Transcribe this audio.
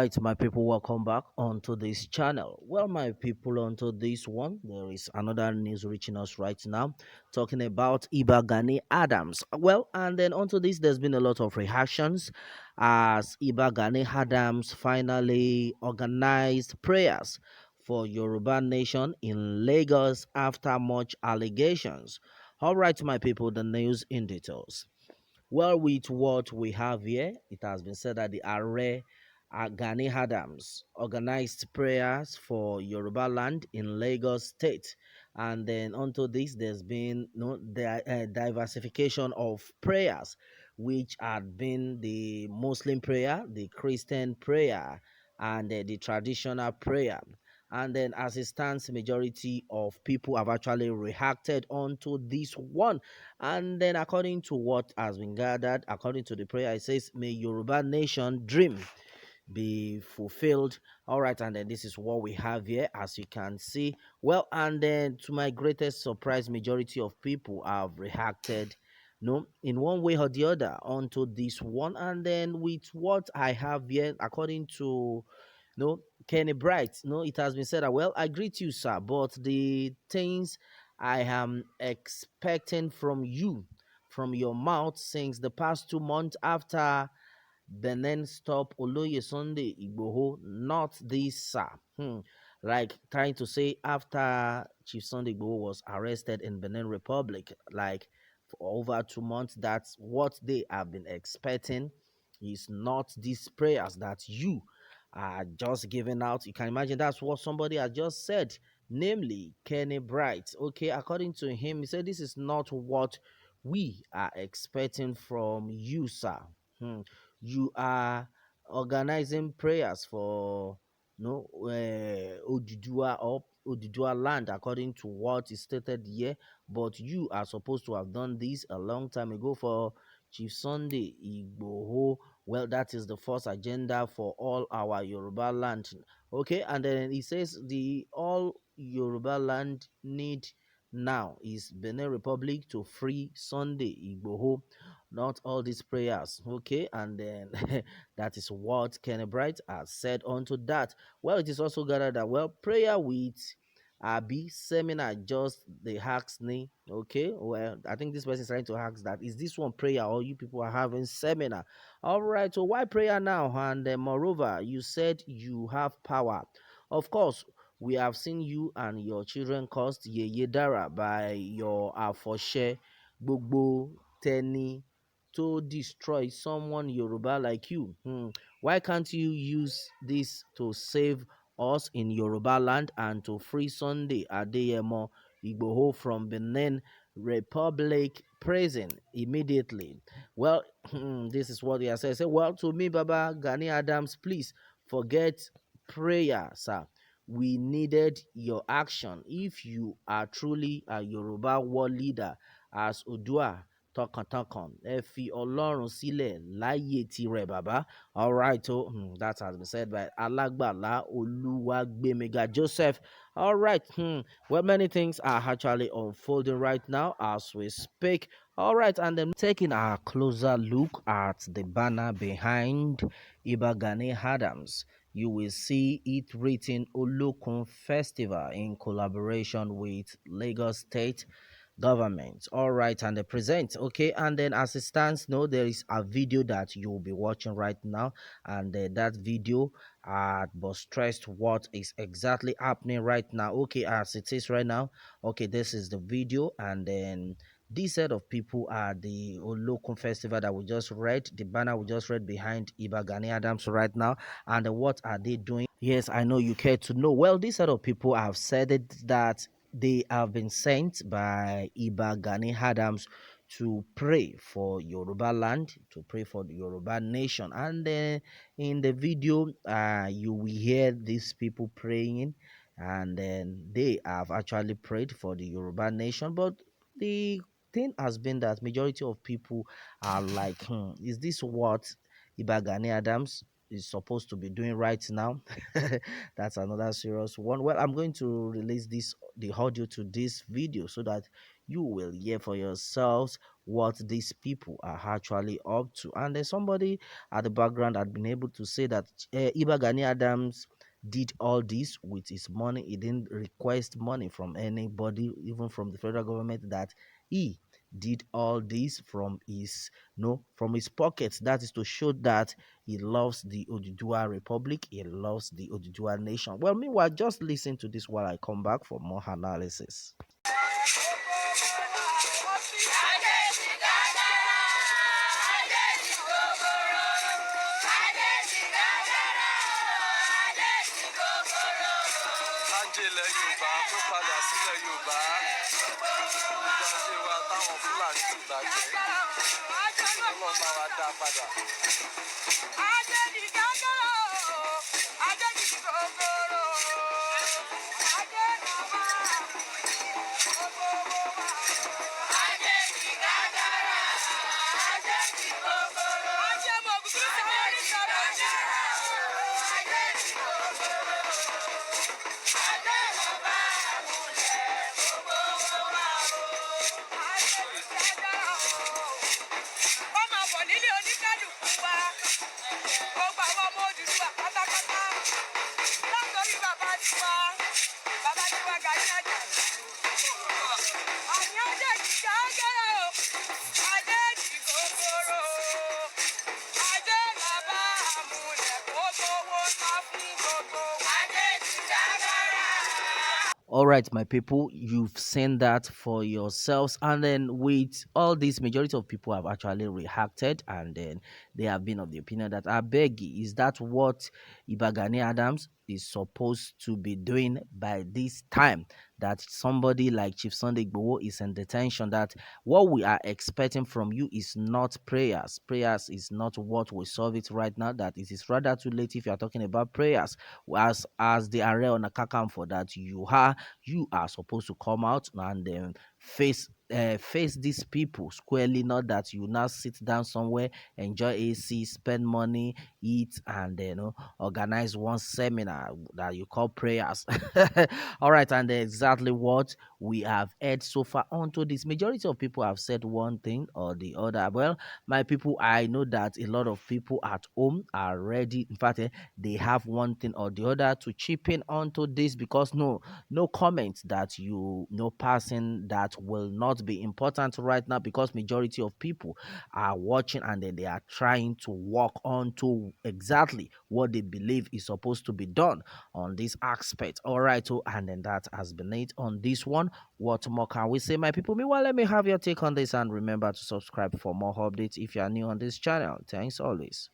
right, my people, welcome back onto this channel. Well, my people, onto this one, there is another news reaching us right now, talking about Gani Adams. Well, and then onto this, there's been a lot of reactions as Gani Adams finally organized prayers for Yoruba nation in Lagos after much allegations. All right, my people, the news in details. Well, with what we have here, it has been said that the Are Gani Adams organized prayers for Yoruba land in Lagos State. And then onto this, there's been the diversification of prayers, which had been the Muslim prayer, the Christian prayer, and the traditional prayer. And then as it stands, majority of people have actually reacted onto this one. And then according to what has been gathered, according to the prayer, it says, may Yoruba nation dream be fulfilled. All right, and then this is what we have here, as you can see. Well, and then to my greatest surprise, majority of people have reacted, no, in one way or the other onto this one. And then with what I have here, according to Kenny Bright, it has been said that, well, I greet you, sir, but the things I am expecting from you, from your mouth, since the past 2 months after Benin stop Oloye Sunday Igboho, not this, sir. Like trying to say after Chief Sunday Igboho was arrested in Benin Republic, like for over 2 months, that's what they have been expecting. Is not these prayers that you are just giving out. You can imagine that's what somebody has just said, namely Kenny Bright. Okay, according to him, he said this is not what we are expecting from you, sir. You are organizing prayers for Odudua or Odudua land, according to what is stated here, but you are supposed to have done this a long time ago for Chief Sunday Igboho. Well, that is the first agenda for all our Yoruba land. Okay, and then he says the all Yoruba land need now is Benin Republic to free Sunday Igboho, not all these prayers. Okay, and then that is what Kenny Bright has said onto that. Well, it is also gathered that, well, prayer with Abi seminar just the hacks knee. Okay, well, I think this person is trying to ask that, is this one prayer or you people are having seminar? All right, so why prayer now? And moreover, you said you have power. Of course, we have seen you and your children caused Yeye Dara by your Afoshe Gbogbo Teni to destroy someone Yoruba like you. Why can't you use this to save us in Yoruba land and to free Sunday Adeyemo Igboho from Benin Republic prison immediately? Well, this is what he has said. Say, well, to me, Baba Gani Adams, please forget prayer, sir. We needed your action. If you are truly a Yoruba world leader, as Odua tọkàntọkàn ẹ fi ọlọ́run sílẹ̀ láyé tirẹ̀ bàbá. All right, oh, that has been said by Alágbàlá Olúwagbémiga Joseph. All right, well, many things are actually unfolding right now as we speak. All right, and then taking a closer look at the banner behind Gani Adams, you will see it written Olokun Festival in collaboration with Lagos State government. All right, and they present. Okay, and then as it stands, no, there is a video that you'll be watching right now, and that video was stressed what is exactly happening right now. Okay, as it is right now. Okay, this is the video, and then this set of people are the Olokun festival that we just read, the banner we just read behind Gani Adams right now. And what are they doing? Yes, I know you care to know. Well, this set of people have said it that they have been sent by Gani Adams to pray for Yoruba land, to pray for the Yoruba nation. And in the video, you will hear these people praying, and then they have actually prayed for the Yoruba nation. But the thing has been that majority of people are like, is this what Gani Adams is supposed to be doing right now? That's another serious one. Well, I'm going to release the audio to this video so that you will hear for yourselves what these people are actually up to. And then somebody at the background had been able to say that Gani Adams did all this with his money. He didn't request money from anybody, even from the federal government, that he did all this from his no from his pockets. That is to show that he loves the Odudua Republic, he loves the Odudua nation. Well, meanwhile, just listen to this while I come back for more analysis. ilẹ̀ Yorùbá tó padà sílẹ̀ Yorùbá ìjọsìn wa táwọn Fúlàní ti bàjẹ́ Ọlọ́run bá wa dá padà. All right, my people, you've seen that for yourselves. And then with all this, majority of people have actually reacted, and then they have been of the opinion that I beg, is that what Ibagani Adams is supposed to be doing by this time? That somebody like Chief Sunday Igboho is in detention, that what we are expecting from you is not prayers. Prayers is not what will solve it right now, that it is rather too late if you are talking about prayers. As the Are on a Kakamfo, that you are supposed to come out and face these people squarely, not that you now sit down somewhere, enjoy AC, spend money, eat, and organize one seminar that you call prayers. All right, and exactly what we have heard so far onto this. Majority of people have said one thing or the other. Well, my people, I know that a lot of people at home are ready. In fact, they have one thing or the other to chip in onto this, because no comment that you know passing that will not be important right now, because majority of people are watching, and then they are trying to work on to exactly what they believe is supposed to be done on this aspect. All right, so and then that has been it on this one. What more can we say, my people? Meanwhile, let me have your take on this, and remember to subscribe for more updates if you are new on this channel. Thanks always.